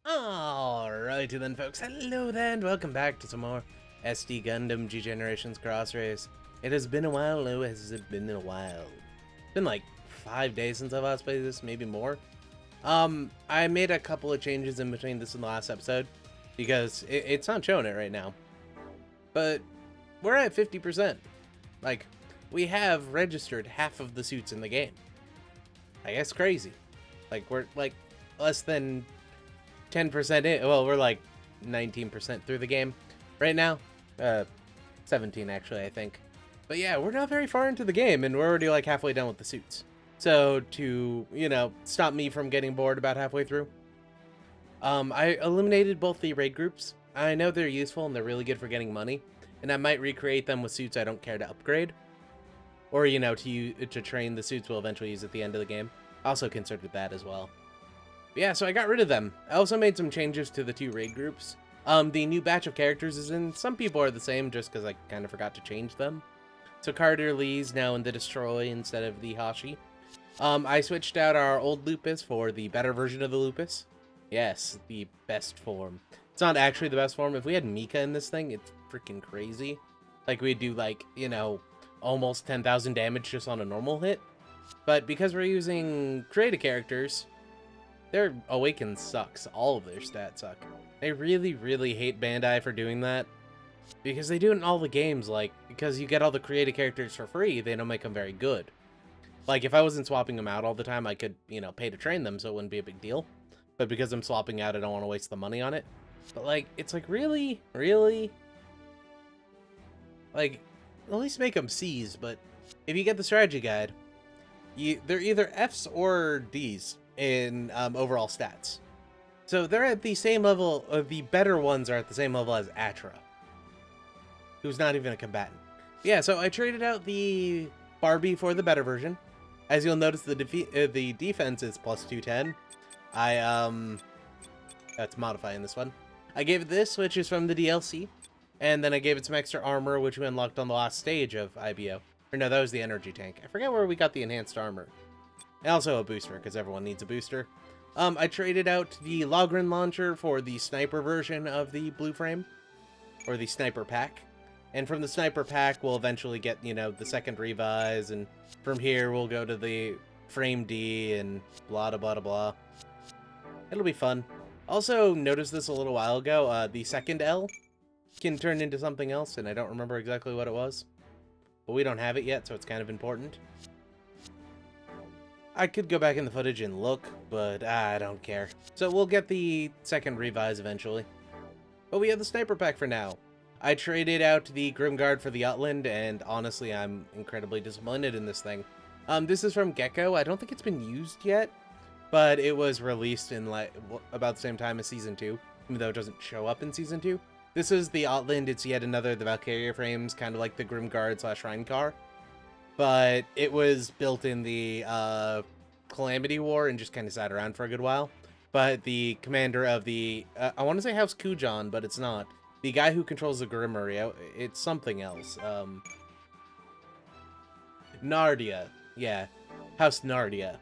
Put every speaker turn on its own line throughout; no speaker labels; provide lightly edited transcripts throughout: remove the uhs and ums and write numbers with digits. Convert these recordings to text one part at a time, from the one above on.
Alrighty then, folks. Hello there, and welcome back to some more SD Gundam G Generations Crossrays. It has been a while. No, has it been a while? It's been like 5 days since I've last played this, maybe more. I made a couple of changes in between this and the last episode because it's not showing it right now. But we're at 50%. Like, we have registered half of the suits in the game. I guess crazy. Like, we're like less than 10% in. Well, we're like 19% through the game right now. 17 actually, I think. But yeah, we're not very far into the game and we're already like halfway done with the suits. So to, stop me from getting bored about halfway through, I eliminated both the raid groups. I know they're useful and they're really good for getting money, and I might recreate them with suits I don't care to upgrade. Or, to train the suits we'll eventually use at the end of the game. I also considered that as well. But yeah, so I got rid of them. I also made some changes to the 2 raid groups. The new batch of characters is in. Some people are the same just because I kind of forgot to change them. So Carter Lee's now in the Destroy instead of the Hashi. I switched out our old Lupus for the better version of the Lupus. Yes, the best form. It's not actually the best form. If we had Mika in this thing, it's freaking crazy. Like, we'd do, like, almost 10,000 damage just on a normal hit. But because we're using creative characters, their Awaken sucks. All of their stats suck. I really, really hate Bandai for doing that. Because they do it in all the games, like, because you get all the creative characters for free, they don't make them very good. Like, if I wasn't swapping them out all the time, I could, pay to train them, so it wouldn't be a big deal. But because I'm swapping out, I don't want to waste the money on it. But, like, it's like, really? Really? Like, at least make them C's, but if you get the strategy guide, they're either F's or D's in overall stats. So they're at the same level, the better ones are at the same level as Atra, who's not even a combatant. Yeah, so I traded out the Barbie for the better version. As you'll notice, the defense is plus 210. That's modifying this one. I gave it this, which is from the DLC, and then I gave it some extra armor, which we unlocked on the last stage of IBO. Or no, that was the energy tank. I forget where we got the enhanced armor. And also a booster, because everyone needs a booster. I traded out the Logran launcher for the sniper version of the blue frame, or the sniper pack. And from the sniper pack, we'll eventually get, the second revise, and from here we'll go to the frame D and blah, blah, blah, blah. It'll be fun. Also, noticed this a little while ago, the second L can turn into something else, and I don't remember exactly what it was. But we don't have it yet, so it's kind of important. I could go back in the footage and look, but I don't care. So we'll get the second revise eventually. But we have the sniper pack for now. I traded out the Grimguard for the Utland, and honestly, I'm incredibly disappointed in this thing. This is from Gecko. I don't think it's been used yet, but it was released in like about the same time as Season 2, even though it doesn't show up in Season 2. This is the Utland. It's yet another the Valkyria frames, kind of like the Grimguard / Shrine-Car. But it was built in the Calamity War and just kind of sat around for a good while. But the commander of the, I want to say House Kujan, but it's not. The guy who controls the Grimmery, it's something else. Nardia. Yeah. House Nardia.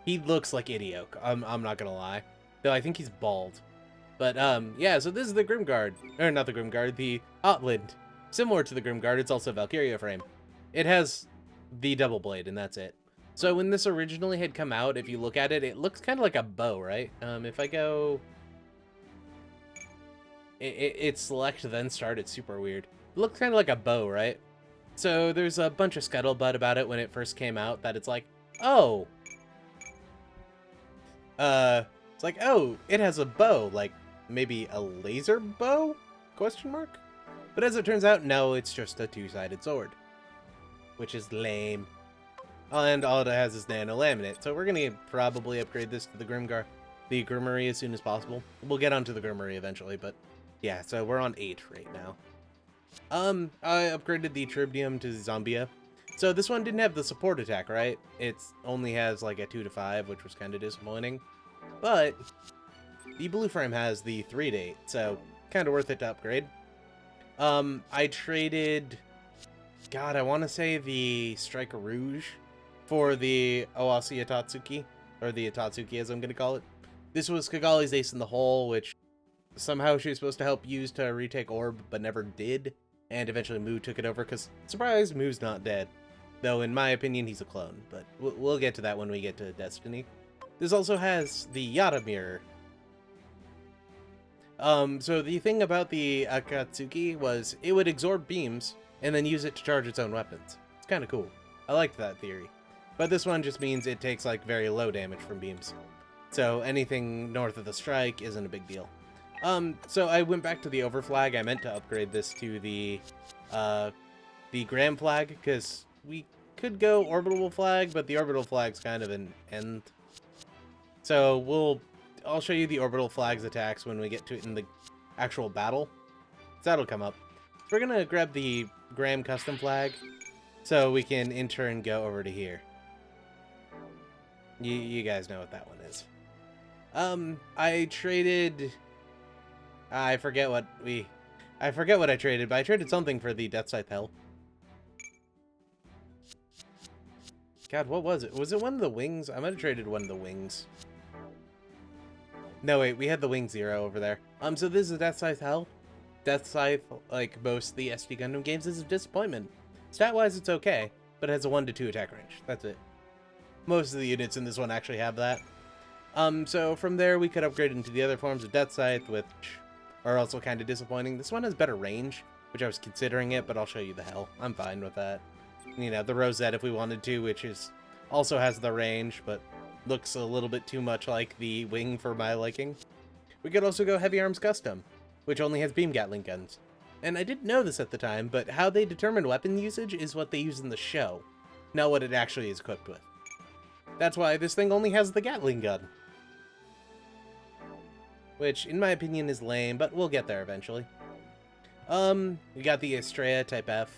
He looks like Idioke. I'm not gonna lie. Though I think he's bald. But, yeah, so this is the Grimguard. Or not the Grimguard, the Outland. Similar to the Grimguard, it's also Valkyria frame. It has the double blade, and that's it. So when this originally had come out, if you look at it, it looks kind of like a bow, right? If I go... It's select, then start, it's super weird. It looks kind of like a bow, right? So there's a bunch of scuttlebutt about it when it first came out, that it's like, oh! It's like, oh, it has a bow, like, maybe a laser bow? Question mark? But as it turns out, no, it's just a 2-sided sword. Which is lame. And all it has is nano laminate. So we're gonna probably upgrade this to the Grimmery as soon as possible. We'll get onto the Grimmery eventually, but yeah, so we're on 8 right now. I upgraded the Tribunium to Zombia. So this one didn't have the support attack, right? It only has like a 2 to 5, which was kind of disappointing. But the blue frame has the 3 to 8, so kind of worth it to upgrade. I traded... God, I want to say the Striker Rouge for the Oasi Atatsuki, or the Atatsuki as I'm going to call it. This was Kigali's ace in the hole, which somehow she was supposed to help use to retake Orb, but never did. And eventually Mu took it over, because, surprise, Mu's not dead. Though, in my opinion, he's a clone. But we'll get to that when we get to Destiny. This also has the Yada Mirror. So the thing about the Akatsuki was it would absorb beams and then use it to charge its own weapons. It's kind of cool. I liked that theory. But this one just means it takes, like, very low damage from beams. So anything north of the strike isn't a big deal. So I went back to the overflag. I meant to upgrade this to the Gram flag, because we could go orbital flag, but the orbital flag's kind of an end. So I'll show you the orbital flag's attacks when we get to it in the actual battle. So that'll come up. So we're gonna grab the Gram custom flag, so we can in turn go over to here. You guys know what that one is. I traded... I forget what I traded, but I traded something for the Death Scythe Hell. God, what was it? Was it one of the wings? I might have traded one of the wings. No, wait, we had the Wing Zero over there. So this is Death Scythe Hell. Death Scythe, like most of the SD Gundam games, is a disappointment. Stat-wise, it's okay, but it has a 1 to 2 attack range. That's it. Most of the units in this one actually have that. So from there, we could upgrade into the other forms of Death Scythe, which are also kind of disappointing. This one has better range, which I was considering it, but I'll show you the Hell. I'm fine with that. You know, the Rosette if we wanted to, which also has the range, but looks a little bit too much like the Wing for my liking. We could also go Heavy Arms Custom, which only has beam Gatling guns. And I didn't know this at the time, but how they determine weapon usage is what they use in the show, not what it actually is equipped with. That's why this thing only has the Gatling gun. Which, in my opinion, is lame, but we'll get there eventually. We got the Estrella Type F.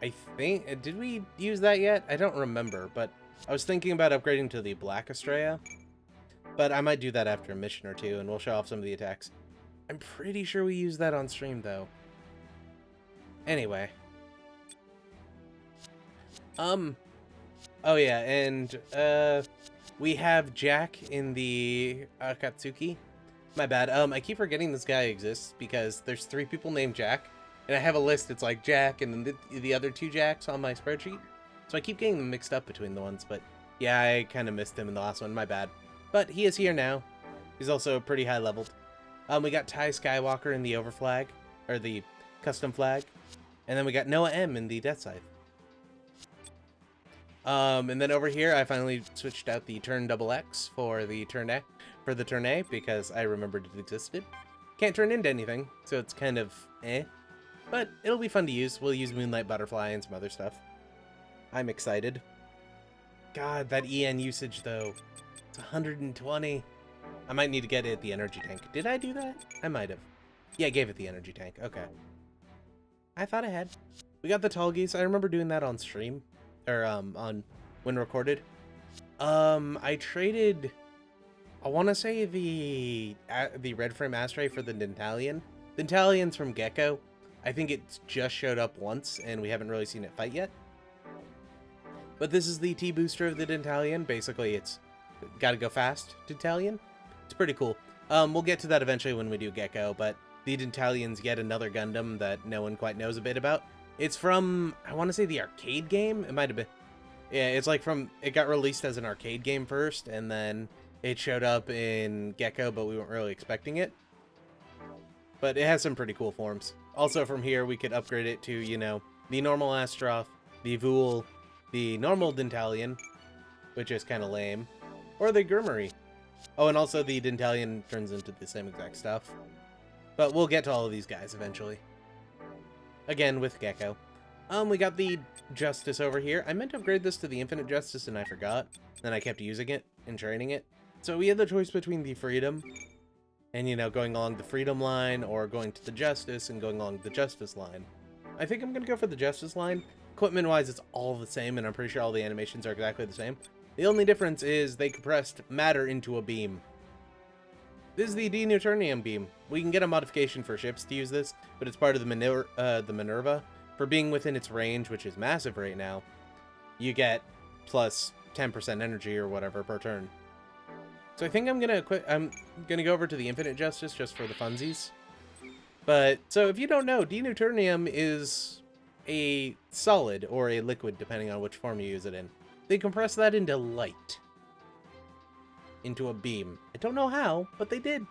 I think... did we use that yet? I don't remember, but I was thinking about upgrading to the Black Estrella. But I might do that after a mission or two, and we'll show off some of the attacks. I'm pretty sure we used that on stream, though. Anyway. Oh yeah, and, we have Jack in the Akatsuki. My bad. I keep forgetting this guy exists because there's 3 people named Jack, and I have a list. It's like Jack and then the other 2 Jacks on my spreadsheet. So I keep getting them mixed up between the ones, but yeah, I kind of missed him in the last one. My bad. But he is here now. He's also pretty high leveled. We got Ty Skywalker in the Overflag, or the custom flag, and then we got Noah M in the Death Scythe. And then over here, I finally switched out the Turn XX for the Turn A, because I remembered it existed. Can't turn into anything, so it's kind of eh. But it'll be fun to use. We'll use Moonlight Butterfly and some other stuff. I'm excited. God, that EN usage, though. It's 120. I might need to get it at the energy tank. Did I do that? I might have. Yeah, I gave it the energy tank. Okay. I thought I had. We got the Tallgeese. I remember doing that on stream. Or, on when recorded. I traded... I want to say the red frame Astray for the Dentalian. Dentalian's from Gecko. I think it's just showed up once, and we haven't really seen it fight yet. But this is the T-booster of the Dentalian. Basically, it's gotta go fast Dentalian. It's pretty cool. We'll get to that eventually when we do Gecko, but the Dentalian's yet another Gundam that no one quite knows a bit about. It's from, I want to say the arcade game? It might have been. Yeah, it's like from, it got released as an arcade game first, and then it showed up in Gecko, but we weren't really expecting it. But it has some pretty cool forms. Also from here, we could upgrade it to, you know, the normal Astroth, the Vool, the normal Dentalian, which is kind of lame, or the Grimmery. Oh, and also the Dentalian turns into the same exact stuff. But we'll get to all of these guys eventually. Again, with Gecko. We got the Justice over here. I meant to upgrade this to the Infinite Justice, and I forgot. Then I kept using it and training it. So we had the choice between the Freedom and, you know, going along the Freedom line, or going to the Justice and going along the Justice line. I think I'm going to go for the Justice line. Equipment-wise, it's all the same, and I'm pretty sure all the animations are exactly the same. The only difference is they compressed matter into a beam. This is the Deneutronium beam. We can get a modification for ships to use this, but it's part of the Minerva. For being within its range, which is massive right now, you get plus 10% energy or whatever per turn. So I think I'm gonna go over to the Infinite Justice just for the funsies. But, so if you don't know, Deneutronium is a solid, or a liquid, depending on which form you use it in. They compress that into light. Into a beam. I don't know how, but they did.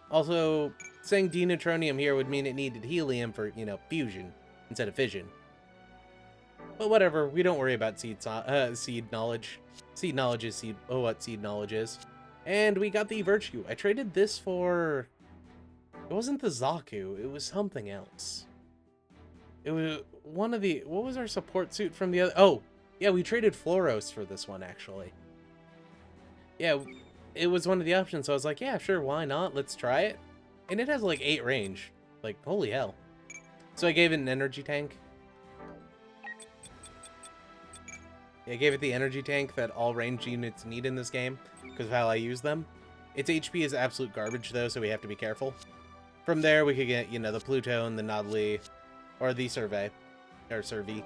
Also, saying Deneutronium here would mean it needed helium for, you know, fusion, instead of fission. But whatever, we don't worry about seed knowledge. Seed knowledge is what seed knowledge is. And we got the Virtue. I traded this for... It wasn't the Zaku, it was something else. It was one of the... What was our support suit from the other... Oh, yeah, we traded Floros for this one, actually. Yeah, it was one of the options, so I was like, yeah, sure, why not? Let's try it. And it has, like, 8 range. Like, holy hell. So I gave it an energy tank. Yeah, I gave it the energy tank that all ranged units need in this game, because of how I use them. Its HP is absolute garbage, though, so we have to be careful. From there, we could get, you know, the Pluto and the Nodley, or the Survey, or Survey.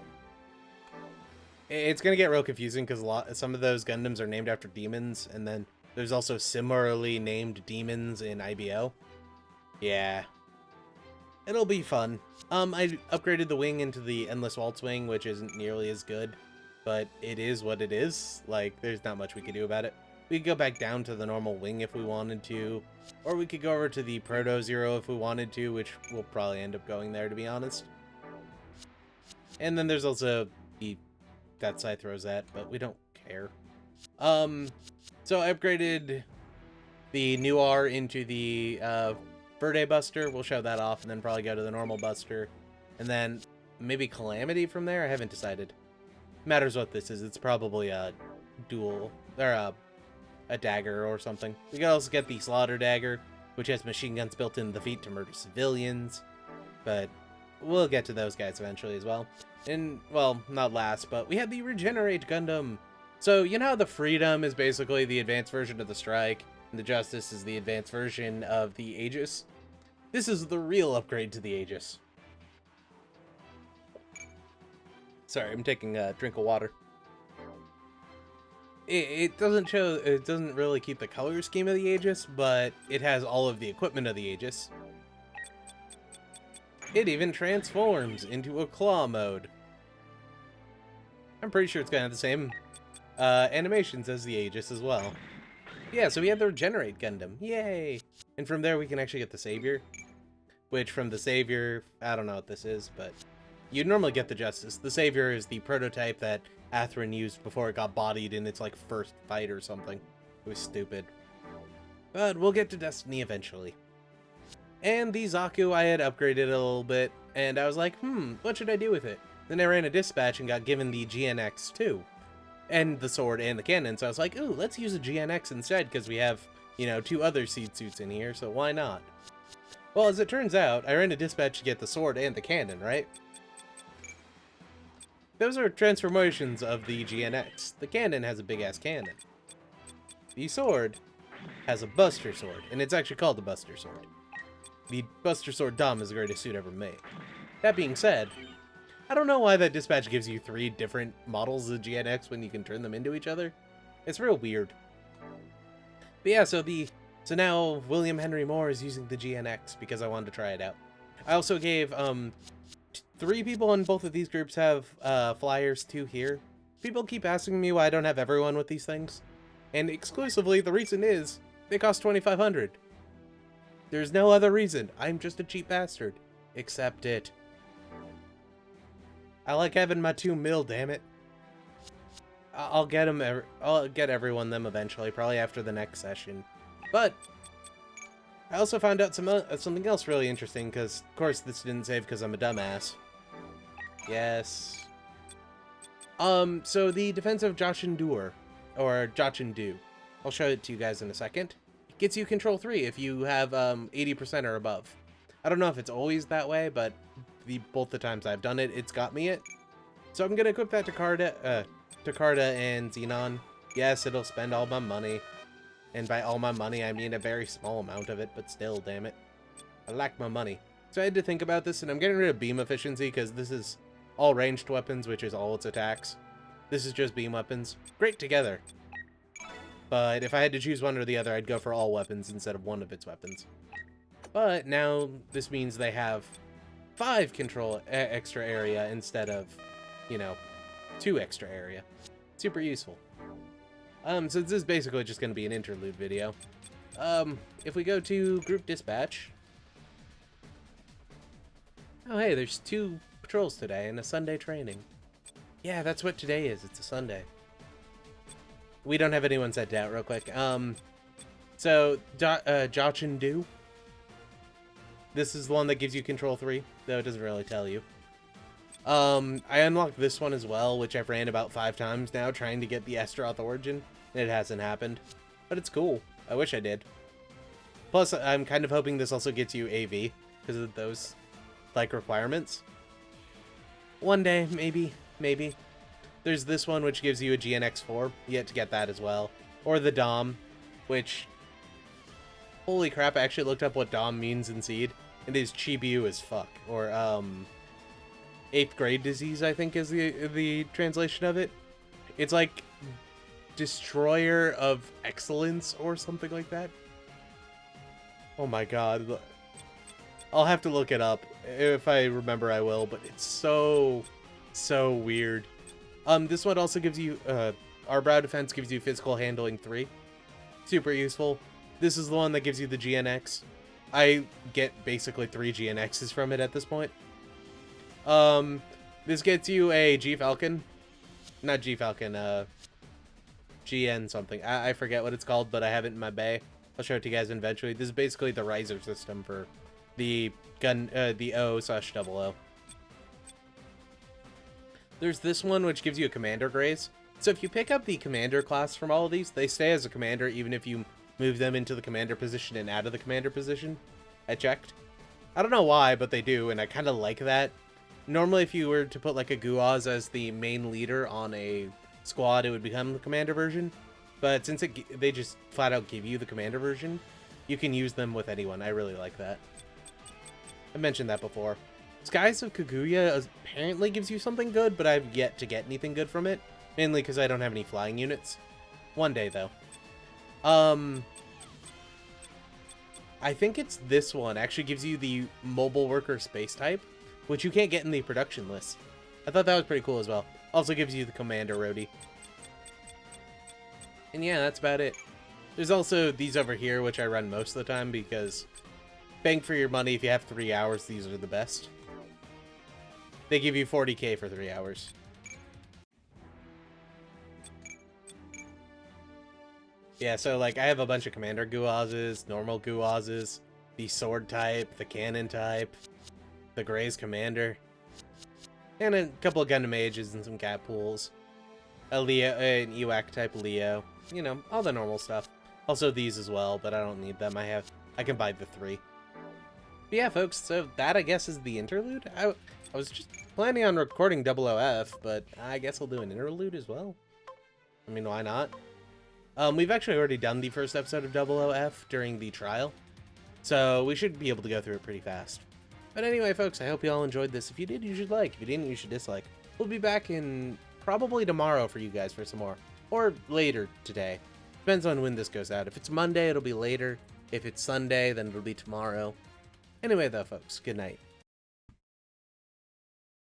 It's gonna get real confusing because some of those Gundams are named after demons, and then there's also similarly named demons in IBO. Yeah, it'll be fun. I upgraded the wing into the Endless Waltz wing, which isn't nearly as good, but it is what it is. Like, there's not much we can do about it. We could go back down to the normal wing if we wanted to, or we could go over to the Proto Zero if we wanted to, which we'll probably end up going there, to be honest. And then there's also the that side throws at, but we don't care. So I upgraded the Noir into the Verde Buster. We'll show that off and then probably go to the normal Buster. And then maybe Calamity from there? I haven't decided. Matters what this is. It's probably a dual, or a dagger or something. We can also get the Slaughter Dagger, which has machine guns built into the feet to murder civilians. But we'll get to those guys eventually as well. And, well, not last, but we have the Regenerate Gundam. So, you know how the Freedom is basically the advanced version of the Strike, and the Justice is the advanced version of the Aegis? This is the real upgrade to the Aegis. Sorry, I'm taking a drink of water. It doesn't really keep the color scheme of the Aegis, but it has all of the equipment of the Aegis. It even transforms into a claw mode. I'm pretty sure it's gonna have the same animations as the Aegis as well. Yeah, so we have the Regenerate Gundam. Yay! And from there we can actually get the Savior. Which from the Savior, I don't know what this is, but you'd normally get the Justice. The Savior is the prototype that Atherin used before it got bodied in its like first fight or something. It was stupid. But we'll get to Destiny eventually. And the Zaku I had upgraded a little bit, and I was like, what should I do with it? Then I ran a dispatch and got given the GNX too. And the sword and the cannon, so I was like, ooh, let's use a GNX instead, because we have, you know, 2 other seed suits in here, so why not? Well, as it turns out, I ran a dispatch to get the sword and the cannon, right? Those are transformations of the GNX. The cannon has a big-ass cannon. The sword has a Buster Sword, and it's actually called the Buster Sword. The Buster Sword Dom is the greatest suit ever made. That being said, I don't know why that dispatch gives you 3 different models of GNX when you can turn them into each other. It's real weird. But yeah, so now William Henry Moore is using the GNX because I wanted to try it out. I also gave 3 people in both of these groups have flyers too here. People keep asking me why I don't have everyone with these things. And exclusively the reason is they cost $2,500. There's no other reason. I'm just a cheap bastard. Accept it. I like having my 2 mil, damn it. I'll get them. I'll get everyone them eventually, probably after the next session. But I also found out something else really interesting, because of course this didn't save because I'm a dumbass. Yes. So the defensive Jachindur, or Jachindu, I'll show it to you guys in a second. It gets you control 3 if you have 80% or above. I don't know if it's always that way, but both the times I've done it, it's got me it. So I'm gonna equip that to Carda and Xenon. Yes, it'll spend all my money. And by all my money, I mean a very small amount of it, but still, damn it. I lack my money. So I had to think about this, and I'm getting rid of beam efficiency, because this is all ranged weapons, which is all its attacks. This is just beam weapons. Great together. But if I had to choose one or the other, I'd go for all weapons instead of one of its weapons. But now this means they have 5 control extra area instead of, you know, 2 extra area. Super useful. So this is basically just going to be an interlude video. If we go to group dispatch. Oh, hey, there's 2 patrols today and a Sunday training. Yeah, that's what today is. It's a Sunday. We don't have anyone sent out real quick. So, Jachin-Do. This is the one that gives you Control 3, though it doesn't really tell you. I unlocked this one as well, which I've ran about 5 times now, trying to get the Astaroth Origin. It hasn't happened. But it's cool. I wish I did. Plus, I'm kind of hoping this also gets you AV, because of those, like, requirements. One day, maybe. There's this one, which gives you a GNX4. You have to get that as well. Or the Dom, which... Holy crap, I actually looked up what Dom means in Seed. It is Chibiu as fuck. Or, 8th grade disease, I think, is the translation of it. It's like... Destroyer of Excellence, or something like that. Oh my god. I'll have to look it up. If I remember, I will. But it's so weird. This one also gives you, our brow defense gives you physical handling 3. Super useful. This is the one that gives you the GNX. I get basically 3 GNXs from it at this point. This gets you a G-Falcon. Not G-Falcon, GN something. I forget what it's called, but I have it in my bay. I'll show it to you guys eventually. This is basically the riser system for the the O/00. There's this one, which gives you a commander graze. So if you pick up the commander class from all of these, they stay as a commander even if you move them into the commander position and out of the commander position. I checked. I don't know why, but they do, and I kind of like that. Normally, if you were to put like a Guaz as the main leader on a squad, it would become the commander version. But since they just flat out give you the commander version, you can use them with anyone. I really like that. I mentioned that before. Skies of Kaguya apparently gives you something good, but I've yet to get anything good from it. Mainly because I don't have any flying units. One day, though. I think it's this one. Actually gives you the mobile worker space type, which you can't get in the production list. I thought that was pretty cool as well. Also gives you the commander roadie. And yeah, that's about it. There's also these over here, which I run most of the time because bang for your money. If you have 3 hours, these are the best. They give you 40k for 3 hours. Yeah, so like I have a bunch of commander Guazes, normal Guazes, the sword type, the cannon type, the Graze commander, and a couple of Gundam mages and some cat pools. A Leo, an Ewak type Leo, you know, all the normal stuff. Also these as well, but I don't need them. I can buy the 3. But yeah, folks, so that I guess is the interlude. I was just planning on recording 00F, but I guess I'll do an interlude as well. I mean, why not? We've actually already done the first episode of 00F during the trial, so we should be able to go through it pretty fast. But anyway, folks, I hope you all enjoyed this. If you did, you should like. If you didn't, you should dislike. We'll be back in probably tomorrow for you guys for some more, or later today. Depends on when this goes out. If it's Monday, it'll be later. If it's Sunday, then it'll be tomorrow. Anyway, though, folks, good night.